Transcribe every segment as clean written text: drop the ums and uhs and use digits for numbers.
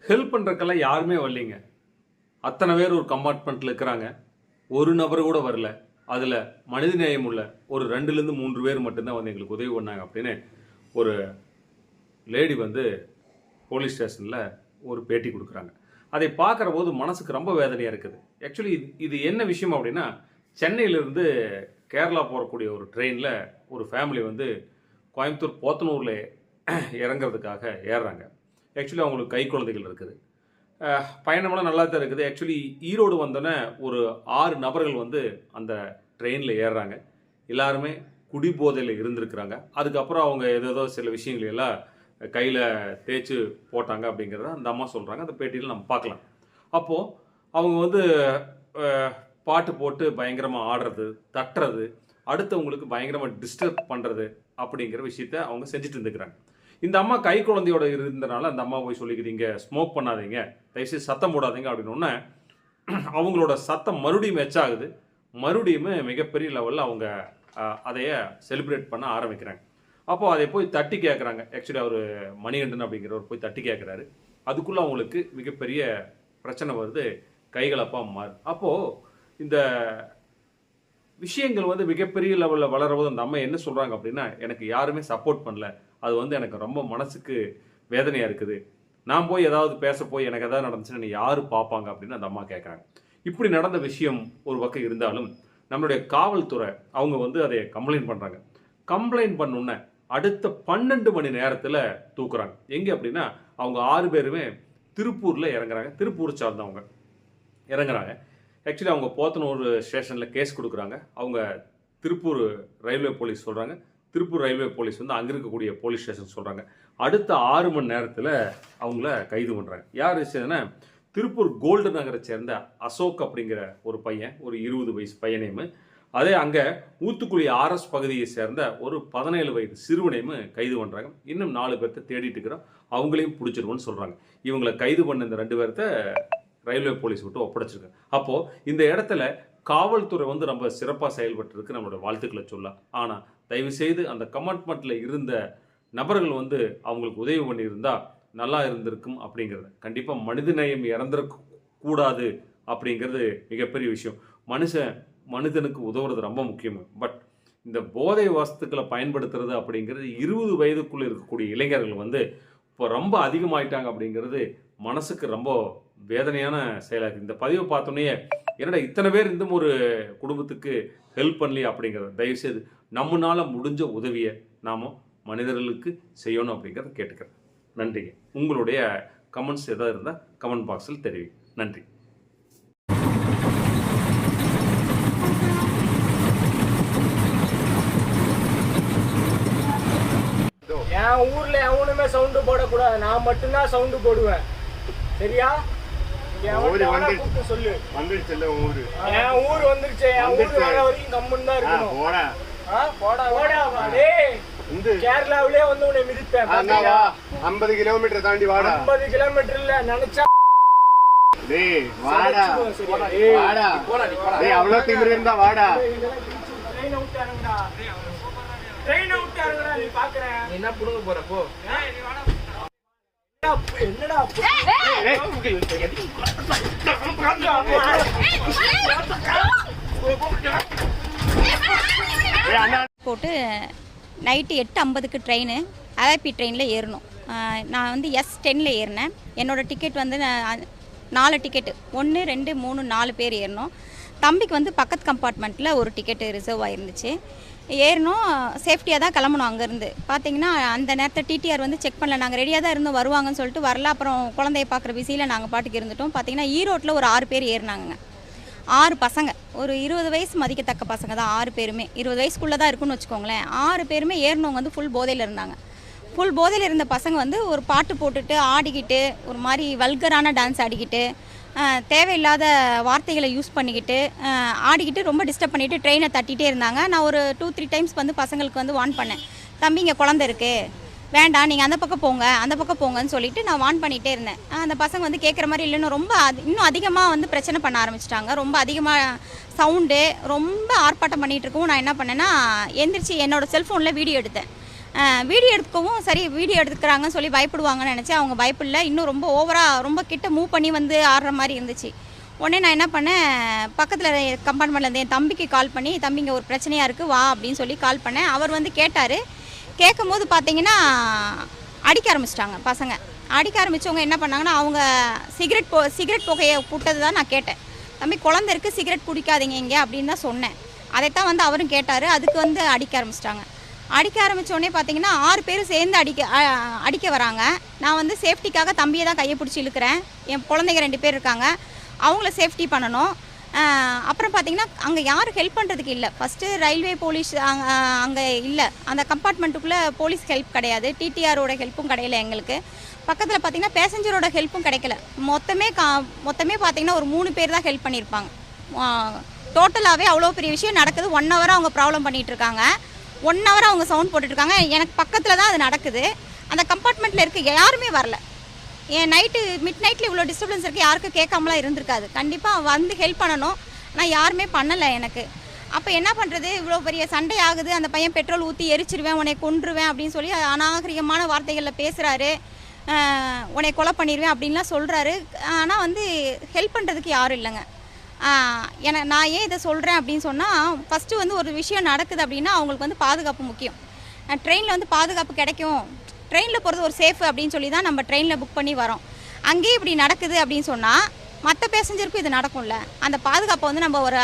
Help பண்ணுறக்கெல்லாம் யாருமே வரலைங்க. அத்தனை பேர் ஒரு கம்பார்ட்மெண்ட்டில் இருக்கிறாங்க. ஒரு நபர் கூட வரல. அதில் மனிதநேயம் உள்ள ஒரு 2லேருந்து 3 பேர் மட்டும்தான் வந்து எங்களுக்கு உதவி பண்ணாங்க அப்படின்னு ஒரு லேடி வந்து போலீஸ் ஸ்டேஷனில் ஒரு பேட்டி கொடுக்குறாங்க. அதை பார்க்குற போது மனசுக்கு ரொம்ப வேதனையாக இருக்குது. ஆக்சுவலி இது என்ன விஷயம் அப்படின்னா, சென்னையிலேருந்து கேரளா போகக்கூடிய ஒரு ட்ரெயினில் ஒரு ஃபேமிலி வந்து கோயம்புத்தூர் போத்தனூரில் இறங்குறதுக்காக ஏறுறாங்க. ஆக்சுவலி அவங்களுக்கு கை குழந்தைகள் இருக்குது. பயணமெல்லாம் நல்லா தான் இருக்குது. ஆக்சுவலி ஈரோடு வந்தோன்னே ஒரு 6 நபர்கள் வந்து அந்த ட்ரெயினில் ஏறுறாங்க. எல்லாருமே குடிபோதையில் இருந்திருக்கிறாங்க. அதுக்கப்புறம் அவங்க ஏதோ சில விஷயங்கள் எல்லாம் கையில் தேய்ச்சி போட்டாங்க அப்படிங்கிறத அந்த அம்மா சொல்கிறாங்க. அந்த பேட்டியில் நம்ம பார்க்கலாம். அப்போது அவங்க வந்து பாட்டு போட்டு பயங்கரமாக ஆடுறது, தட்டுறது, அடுத்தவங்களுக்கு பயங்கரமாக டிஸ்டர்ப் பண்ணுறது அப்படிங்கிற விஷயத்த அவங்க செஞ்சுட்டு இருந்துக்கிறாங்க. இந்த அம்மா கை குழந்தையோட இருந்தனால அந்த அம்மா போய் சொல்லிக்கிறீங்க, ஸ்மோக் பண்ணாதீங்க, தயவுசெய்து சத்தம் போடாதீங்க அப்படின்னு அவங்களோட சத்தம் மறுபடியும் மெச்சாகுது. மறுபடியுமே மிகப்பெரிய லெவலில் அவங்க அதைய செலிப்ரேட் பண்ண ஆரம்பிக்கிறாங்க. அப்போது அதை போய் தட்டி கேட்குறாங்க. ஆக்சுவலி அவர் மணிகண்டன் அப்படிங்கிறவர் போய் தட்டி கேட்குறாரு. அதுக்குள்ளே அவங்களுக்கு மிகப்பெரிய பிரச்சனை வருது, கைகலப்பாக மாறுது. அப்போது இந்த விஷயங்கள் வந்து மிகப்பெரிய லெவலில் வளரபோது அந்த அம்மா என்ன சொல்கிறாங்க அப்படின்னா, எனக்கு யாருமே சப்போர்ட் பண்ணல, அது வந்து எனக்கு ரொம்ப மனசுக்கு வேதனையாக இருக்குது, நான் போய் ஏதாவது பேச போய் எனக்கு எதாவது நடந்துச்சுன்னா யார் பார்ப்பாங்க அப்படின்னு அந்த அம்மா கேட்குறாங்க. இப்படி நடந்த விஷயம் ஒரு பக்கம் இருந்தாலும் நம்மளுடைய காவல்துறை அவங்க வந்து அதை கம்ப்ளைண்ட் பண்ணுறாங்க. கம்ப்ளைண்ட் பண்ணோன்னே அடுத்த 12 மணி நேரத்தில் தூக்குறாங்க. எங்கே அப்படின்னா அவங்க 6 பேருமே திருப்பூரில் இறங்குறாங்க. திருப்பூர் சார்ந்தவங்க இறங்குறாங்க. ஆக்சுவலி அவங்க போத்தனூர் ஸ்டேஷனில் கேஸ் கொடுக்குறாங்க. அவங்க திருப்பூர் ரயில்வே போலீஸ் சொல்கிறாங்க. திருப்பூர் ரயில்வே போலீஸ் வந்து அங்கே இருக்கக்கூடிய போலீஸ் ஸ்டேஷன் சொல்கிறாங்க. அடுத்த 6 மணி நேரத்தில் அவங்கள கைது பண்ணுறாங்க. யார் விஷயம்னா, திருப்பூர் கோல்டு நகரை சேர்ந்த அசோக் அப்படிங்கிற ஒரு பையன், ஒரு 20 வயசு பையனையும், அதே அங்கே ஊத்துக்குழி ஆர்எஸ் பகுதியை சேர்ந்த ஒரு 17 வயது சிறுவனையும் கைது பண்ணுறாங்க. இன்னும் 4 பேர்த்த தேடிட்டு இருக்கிறோம், அவங்களையும் பிடிச்சிருவோன்னு சொல்கிறாங்க. இவங்களை கைது பண்ண இந்த 2 பேர்த்த ரயில்வே போலீஸ் விட்டு ஒப்படைச்சிருக்காங்க. அப்போது இந்த இடத்துல காவல்துறை வந்து ரொம்ப சிறப்பாக செயல்பட்டுருக்கு, நம்மளோட வாழ்த்துக்களை சொல்லலாம். ஆனால் தயவுசெய்து அந்த கம்பார்ட்மெண்ட்டில் இருந்த நபர்கள் வந்து அவங்களுக்கு உதவி பண்ணியிருந்தால் நல்லா இருந்திருக்கும் அப்படிங்கிறது. கண்டிப்பாக மனிதநேயம் இறந்துடக்கூடாது அப்படிங்கிறது மிகப்பெரிய விஷயம். மனிதனுக்கு உதவுறது ரொம்ப முக்கியம். பட் இந்த போதை வஸ்துக்களை பயன்படுத்துறது அப்படிங்கிறது 20 வயதுக்குள்ளே இருக்கக்கூடிய இளைஞர்கள் வந்து இப்போ ரொம்ப அதிகமாயிட்டாங்க அப்படிங்கிறது மனசுக்கு ரொம்ப வேதனையான செயலாக இருக்குது. இந்த பதிவை பார்த்தோன்னே என்னடா இத்தனை பேர் இந்த ஒரு குடும்பத்துக்கு ஹெல்ப் பண்ணலையே அப்படிங்கிறது. தயவுசெய்து நம்மளால் முடிஞ்ச உதவியை நாம் மனிதர்களுக்கு செய்யணும் அப்படிங்கிறத கேட்டுக்கிறேன். நன்றிங்க. உங்களுடைய கமெண்ட்ஸ் எதாவது இருந்தால் கமெண்ட் பாக்ஸில் தெரிவி. நன்றி. என் ஊர்ல எவனுமே சவுண்டு போடக்கூடாது, நான் மட்டும்தான் சவுண்டு போடுவேன். சரியா? சொல்லு வந்துருச்சு. என் ஊர் வந்துருச்சு. என் ஊர் வர வரைக்கும் கம்முன்னு தான் இருக்கணும். கேரளாவிலே வந்து உன்னை மிதிப்பேன். 50 கிலோமீட்டர் தாண்டி வாடா. 50 கிலோமீட்டர் இல்ல நினைச்சா அவ்வளவு திமிரு இருந்தா வாடா. நீ பாக்குறேன் என்ன புடுங்க போறப்போ என்னடா போட்டு நைட்டு 8:50க்கு ட்ரெயின் அலைப்பி ட்ரெயினில் ஏறணும். நான் வந்து S10ல் ஏறினேன். என்னோடய டிக்கெட் வந்து 4 டிக்கெட்டு, 1 2 3 4 பேர் ஏறணும். தம்பிக்கு வந்து பக்கத்து கம்பார்ட்மெண்ட்டில் ஒரு டிக்கெட்டு ரிசர்வ் ஆகிருந்துச்சு. ஏறணும், சேஃப்டியாக தான் கிளம்பணும். அங்கேருந்து பார்த்தீங்கன்னா அந்த நேரத்தை டிடிஆர் வந்து செக் பண்ணல. நாங்கள் ரெடியாக தான் இருந்தோம், வருவாங்கன்னு சொல்லிட்டு வரல. அப்புறம் குழந்தைய பார்க்குற பிஸியில் நாங்கள் பாட்டுக்கு இருந்துட்டோம். பார்த்தீங்கன்னா ஈரோட்டில் ஒரு 6 பேர் ஏறினாங்க. 6 பசங்க, ஒரு 20 வயசு மதிக்கத்தக்க பசங்க தான் 6 பேருமே. 20 வயசுக்குள்ளே தான் இருக்குன்னு வச்சுக்கோங்களேன். 6 பேருமே ஏறினவங்க வந்து ஃபுல் போதையில் இருந்தாங்க. ஃபுல் போதையில் இருந்த பசங்க வந்து ஒரு பாட்டு போட்டுட்டு ஆடிக்கிட்டு, ஒரு மாதிரி வல்கரான டான்ஸ் ஆடிக்கிட்டு, தேவையில்லாத வார்த்தைகளை யூஸ் பண்ணிக்கிட்டு ஆடிக்கிட்டு ரொம்ப டிஸ்டர்ப் பண்ணிவிட்டு ட்ரெயினை தட்டிகிட்டே இருந்தாங்க. நான் ஒரு 2-3 டைம்ஸ் வந்து பசங்களுக்கு வந்து வார்ன் பண்ணேன். தம்பி இங்கே குழந்தை இருக்குது, வேண்டாம் நீங்கள் அந்த பக்கம் போங்க, அந்த பக்கம் போங்கன்னு சொல்லிட்டு நான் வார்ன் பண்ணிகிட்டே இருந்தேன். அந்த பசங்க வந்து கேட்குற மாதிரி இல்லைன்னு ரொம்ப இன்னும் அதிகமாக வந்து பிரச்சனை பண்ண ஆரம்பிச்சிட்டாங்க. ரொம்ப அதிகமாக சவுண்டு, ரொம்ப ஆர்ப்பாட்டம் பண்ணிகிட்டு இருக்கவும் நான் என்ன பண்ணேன்னா எந்திரிச்சு என்னோடய செல்ஃபோனில் வீடியோ எடுத்தேன். வீடியோ எடுத்துக்கவும் சரி வீடியோ எடுத்துக்கிறாங்கன்னு சொல்லி பயப்படுவாங்கன்னு நினச்சேன். அவங்க பயப்படல. இன்னும் ரொம்ப ஓவராக ரொம்ப கிட்ட மூவ் பண்ணி வந்து ஆடுற மாதிரி இருந்துச்சு. உடனே நான் என்ன பண்ணேன், பக்கத்தில் கம்பார்ட்மெண்ட்டில் இருந்து என் தம்பிக்கு கால் பண்ணி, தம்பிங்க ஒரு பிரச்சனையாக இருக்குது வா அப்படின்னு சொல்லி கால் பண்ணேன். அவர் வந்து கேட்டார். கேட்கும் போது பார்த்தீங்கன்னா அடிக்க ஆரம்பிச்சிட்டாங்க பசங்க. அடிக்க ஆரம்பித்தவங்க என்ன பண்ணாங்கன்னா, அவங்க சிகரெட் புகையை போட்டது தான் நான் கேட்டேன். தம்பி குழந்தை இருக்குது, சிகரெட் குடிக்காதீங்க இங்கே அப்படின்னு தான் சொன்னேன். அதைத்தான் வந்து அவரும் கேட்டார். அதுக்கு வந்து அடிக்க ஆரம்பிச்சிட்டாங்க. அடிக்க ஆரம்பித்தோடனே பார்த்தீங்கன்னா 6 பேர் சேர்ந்து அடிக்க வராங்க. நான் வந்து சேஃப்டிக்காக தம்பியை தான் கையை பிடிச்சி இழுக்கிறேன். என் குழந்தைங்க 2 பேர் இருக்காங்க, அவங்கள சேஃப்டி பண்ணணும். அப்புறம் பார்த்தீங்கன்னா அங்கே யாரும் ஹெல்ப் பண்ணுறதுக்கு இல்லை. ஃபஸ்ட்டு ரயில்வே போலீஸ் அங்கே இல்லை. அந்த கம்பார்ட்மெண்ட்டுக்குள்ளே போலீஸ் ஹெல்ப் கிடையாது, டிடிஆரோட ஹெல்ப்பும் கிடையல எங்களுக்கு. பக்கத்தில் பார்த்தீங்கன்னா பேசஞ்சரோட ஹெல்ப்பும் கிடைக்கல. மொத்தமே பார்த்தீங்கன்னா ஒரு 3 பேர் தான் ஹெல்ப் பண்ணியிருப்பாங்க. டோட்டலாகவே அவ்வளோ பெரிய விஷயம் நடக்குது. 1 hour அவங்க ப்ராப்ளம் பண்ணிகிட்ருக்காங்க. 1 hour அவங்க சவுண்ட் போட்டுட்ருக்காங்க. எனக்கு பக்கத்தில் தான் அது நடக்குது. அந்த கம்பார்ட்மெண்ட்டில் இருக்க யாருமே வரல. ஏன் மிட் நைட்டில் இவ்வளோ டிஸ்டர்பன்ஸ் இருக்குது, யாருக்கும் கேட்காமலாம் இருந்திருக்காது. கண்டிப்பாக வந்து ஹெல்ப் பண்ணணும், ஆனால் யாருமே பண்ணலை எனக்கு. அப்போ என்ன பண்ணுறது, இவ்வளோ பெரிய சண்டை ஆகுது. அந்த பையன் பெட்ரோல் ஊற்றி எரிச்சிருவேன், உன்னை கொன்றுவேன் அப்படின்னு சொல்லி அநாகரிகமான வார்த்தைகளில் பேசுகிறாரு. உன்னை கொலை பண்ணிடுவேன் அப்படின்லாம் சொல்கிறாரு. ஆனால் வந்து ஹெல்ப் பண்ணுறதுக்கு யாரும் இல்லைங்க. நான் ஏன் இதை சொல்கிறேன் அப்படின்னு சொன்னால், ஃபஸ்ட்டு வந்து ஒரு விஷயம் நடக்குது அப்படின்னா அவங்களுக்கு வந்து பாதுகாப்பு முக்கியம். ட்ரெயினில் வந்து பாதுகாப்பு கிடைக்கும், ட்ரெயினில் போகிறது ஒரு சேஃப் அப்படின்னு சொல்லி தான் நம்ம ட்ரெயினில் புக் பண்ணி வரோம். அங்கேயே இப்படி நடக்குது அப்படின்னு சொன்னால் மற்ற பேசஞ்சருக்கும் இது நடக்கும்ல. அந்த பாதுகாப்பை வந்து நம்ம ஒரு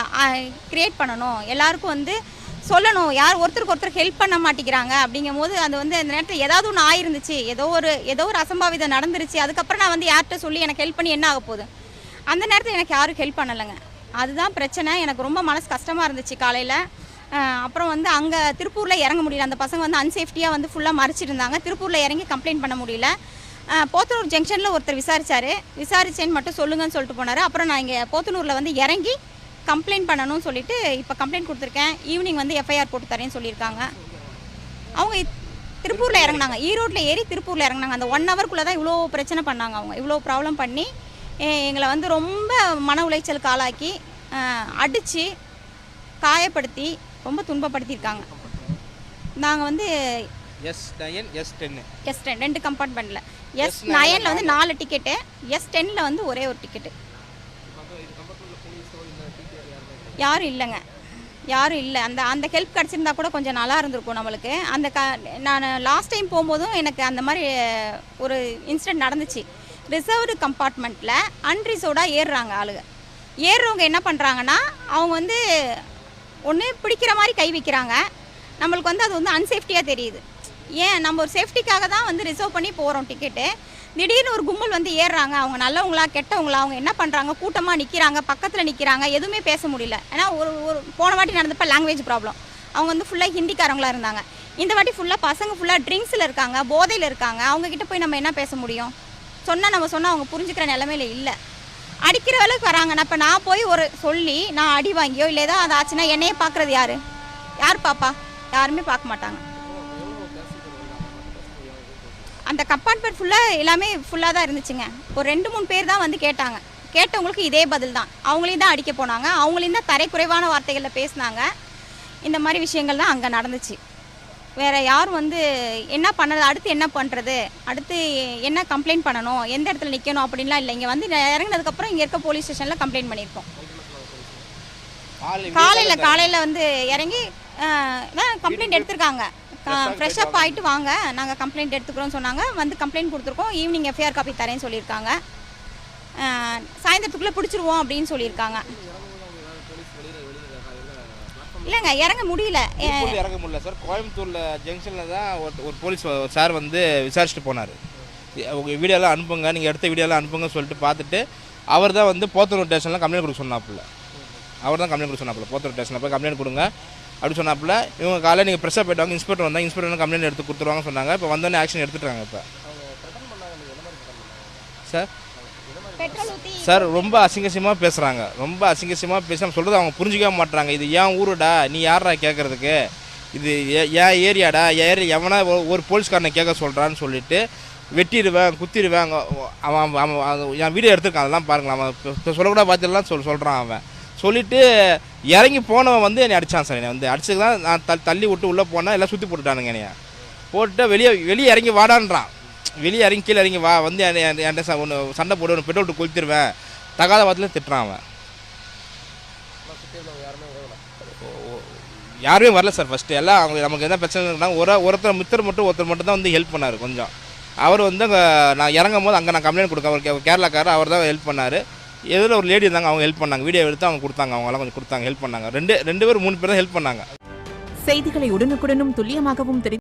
க்ரியேட் பண்ணணும், எல்லாருக்கும் வந்து சொல்லணும். யார் ஒருத்தருக்கு ஒருத்தர் ஹெல்ப் பண்ண மாட்டேங்கிறாங்க அப்படிங்கும் போது அது வந்து அந்த நேரத்தில் ஏதாவது ஒன்று ஆயிருந்துச்சு, ஏதோ ஒரு அசம்பாவிதம் நடந்துருச்சு. அதுக்கப்புறம் நான் வந்து யார்கிட்ட சொல்லி எனக்கு ஹெல்ப் பண்ணி என்ன ஆக போகுது? அந்த நேரத்தில் எனக்கு யாரும் ஹெல்ப் பண்ணலைங்க. அதுதான் பிரச்சனை. எனக்கு ரொம்ப மனசு கஷ்டமாக இருந்துச்சு காலையில். அப்புறம் வந்து அங்கே திருப்பூரில் இறங்க முடியல. அந்த பசங்க வந்து அன்சேஃப்டியாக வந்து ஃபுல்லாக மறைச்சிட்டு இருந்தாங்க. திருப்பூரில் இறங்கி கம்ப்ளைண்ட் பண்ண முடியல. போத்தனூர் ஜங்ஷனில் ஒருத்தர் விசாரிச்சேன்னு மட்டும் சொல்லுங்கன்னு சொல்லிட்டு போனார். அப்புறம் நான் இங்கே போத்தனூரில் வந்து இறங்கி கம்ப்ளைண்ட் பண்ணணும்னு சொல்லிட்டு இப்போ கம்ப்ளைண்ட் கொடுத்துருக்கேன். ஈவினிங் வந்து எஃப்ஐஆர் போட்டு தரேன்னு சொல்லியிருக்காங்க. அவங்க திருப்பூரில் இறங்கினாங்க, ஈரோட்டில் ஏறி திருப்பூரில் இறங்கினாங்க. அந்த 1 hourக்குள்ளே தான் இவ்வளோ பிரச்சனை பண்ணாங்க. அவங்க இவ்வளோ ப்ராப்ளம் பண்ணி எங்களை வந்து ரொம்ப மன உளைச்சலுக்கு ஆளாக்கி அடித்து காயப்படுத்தி ரொம்ப துன்பப்படுத்தியிருக்காங்க. நாங்கள் வந்து S9 S10 2 கம்பார்ட்மெண்ட்டில் S9 வந்து 4 டிக்கெட்டு, S10 வந்து ஒரே ஒரு டிக்கெட்டு. யாரும் இல்லைங்க, யாரும் இல்லை. அந்த ஹெல்ப் கிடச்சிருந்தா கூட கொஞ்சம் நல்லா இருந்திருக்கும் நம்மளுக்கு. நான் லாஸ்ட் டைம் போகும்போதும் எனக்கு அந்த மாதிரி ஒரு இன்சிடெண்ட் நடந்துச்சு. ரிசர்வ்டு கம்பார்ட்மெண்ட்டில் அன்ரிசர்வ்டாக ஏறுறாங்க ஆளுங்க. ஏறுறவங்க என்ன பண்ணுறாங்கன்னா, அவங்க வந்து ஒன்று பிடிக்கிற மாதிரி கை வைக்கிறாங்க. நம்மளுக்கு வந்து அது வந்து அன்சேஃப்டியாக தெரியுது. ஏன் நம்ம ஒரு சேஃப்டிக்காக தான் வந்து ரிசர்வ் பண்ணி போகிறோம் டிக்கெட்டு. திடீர்னு ஒரு கும்பல் வந்து ஏறுறாங்க. அவங்க நல்லவங்களா கெட்டவங்களா, அவங்க என்ன பண்ணுறாங்க, கூட்டமாக நிற்கிறாங்க, பக்கத்தில் நிற்கிறாங்க, எதுவுமே பேச முடியல. ஏன்னா ஒரு போன வாட்டி நடந்தப்போ லாங்குவேஜ் ப்ராப்ளம். அவங்க வந்து ஃபுல்லாக ஹிந்திக்காரங்களாக இருந்தாங்க. இந்த வாட்டி ஃபுல்லாக பசங்க ஃபுல்லாக ட்ரிங்க்ஸில் இருக்காங்க, போதையில் இருக்காங்க. அவங்கக்கிட்ட போய் நம்ம என்ன பேச முடியும்? சொன்னால் அவங்க புரிஞ்சுக்கிற நிலமையில இல்லை. அடிக்கிற வேலைக்கு வராங்க. இப்போ நான் போய் சொல்லி நான் அடி வாங்கியோ இல்லை ஏதோ அது ஆச்சுன்னா என்னையே பார்க்குறது யார் பாப்பா? யாருமே பார்க்க மாட்டாங்க. அந்த கம்பார்ட்மெண்ட் ஃபுல்லாக எல்லாமே ஃபுல்லாக தான் இருந்துச்சுங்க. ஒரு 2-3 பேர் தான் வந்து கேட்டாங்க. கேட்டவங்களுக்கு இதே பதில் தான். அவங்களையும் தான் அடிக்க போனாங்க, அவங்களையும் தான் தரைக்குறைவான வார்த்தைகளில் பேசினாங்க. இந்த மாதிரி விஷயங்கள் தான் அங்கே நடந்துச்சு. வேறு யாரும் வந்து என்ன பண்ணுறது, அடுத்து என்ன பண்ணுறது, அடுத்து என்ன கம்ப்ளைண்ட் பண்ணணும், எந்த இடத்துல நிற்கணும் அப்படின்லாம் இல்லை. இங்கே வந்து இறங்கினதுக்கப்புறம் இங்கே இருக்க போலீஸ் ஸ்டேஷனில் கம்ப்ளைண்ட் பண்ணியிருக்கோம். காலையில் வந்து இறங்கி கம்ப்ளைண்ட் எடுத்திருக்காங்க. ஃப்ரெஷ்அப் ஆகிட்டு வாங்க, நாங்கள் கம்ப்ளைண்ட் எடுத்துக்கிறோன்னு சொன்னாங்க. வந்து கம்ப்ளைண்ட் கொடுத்துருக்கோம். ஈவினிங் எஃப்ஐஆர் காப்பி தரேன்னு சொல்லியிருக்காங்க. சாயந்தரத்துக்குள்ளே பிடிச்சிருவோம் அப்படின்னு சொல்லியிருக்காங்க. இல்லைங்க, இறங்க முடியல சார். கோயம்புத்தூரில் ஜங்ஷனில் தான் ஒரு போலீஸ் சார் வந்து விசாரிச்சுட்டு போனார். உங்கள் வீடியோலாம் அனுப்புங்க, நீங்கள் எடுத்த வீடியோலாம் அனுப்புங்க சொல்லிட்டு பார்த்துட்டு அவர் தான் வந்து போத்தனூர் ஸ்டேஷனில் கம்ப்ளைண்ட் கொடுக்க சொன்னாப்புல. போத்தனூர் ஸ்டேஷனில் போய் கம்ப்ளைண்ட் கொடுங்க அப்படி சொன்னாப்புல. இவங்க காலையில் நீங்கள் ப்ரெஸ்ஸாக போய்ட்டாங்க. இன்ஸ்பெக்டர் வந்தாங்க, இன்ஸ்பெக்டர் வந்து கம்ப்ளைண்ட் எடுத்து கொடுத்துருவாங்க சொன்னாங்க. இப்போ வந்தோடனே ஆக்ஷன் எடுத்துட்டாங்க. இப்போ சார் ரொம்ப அசிங்கசியமாக பேசுகிறாங்க. ரொம்ப அசிங்கசியமாக பேசி நம்ம சொல்கிறது அவங்க புரிஞ்சிக்கவே மாட்டுறாங்க. இது ஏன் ஊருடா, நீ யாரா கேட்குறதுக்கு, இது ஏன் ஏரியாடா, எவனா ஒரு போலீஸ்காரனை கேட்க சொல்கிறான்னு சொல்லிட்டு வெட்டிடுவேன், குத்திடுவேன். அவன் என் வீடியோ எடுத்துருக்கான், அதெல்லாம் பாருங்களேன். அவன் இப்போ சொல்லக்கூட பார்த்துலாம் சொல்கிறான். அவன் சொல்லிவிட்டு இறங்கி போனவன் வந்து என்னை அடித்தான் சார். என்னை வந்து அடிச்சது தான் நான் தள்ளி விட்டு உள்ளே போனால் எல்லாம் சுற்றி போட்டுட்டானுங்க. என்னைய போட்டு வெளியே இறங்கி வாடான்றான். வெளியே இறங்கி கீழே இறங்கி வா, வந்து என்கிட்ட ஒன்று சண்டை போட்டு ஒன்று பெட்ரோல் விட்டு கொளுத்திடுவேன், தகாத வாரத்தில் திட்டுறான் அவன். யாருமே வரல சார். ஃபஸ்ட்டு எல்லாம் அவங்க நமக்கு என்ன பிரச்சனை இருக்குன்னா ஒருத்தர் மட்டும் தான் வந்து ஹெல்ப் பண்ணார் கொஞ்சம். அவர் வந்து அங்கே நான் இறங்கும் போது அங்கே நான் கம்ப்ளைண்ட் கொடுக்க, அவர் கேரளாக்காரர், அவர் தான் ஹெல்ப் பண்ணார். எதில் ஒரு லேடி இருந்தாங்க, அவங்க ஹெல்ப் பண்ணாங்க. வீடியோ எடுத்து அவங்க கொடுத்தாங்க, அவங்களாம் கொஞ்சம் கொடுத்தாங்க, ஹெல்ப் பண்ணாங்க. ரெண்டு பேர் 3 பேர் தான் ஹெல்ப் பண்ணாங்க. செய்திகளை உடனுக்குடனும் துல்லியமாகவும்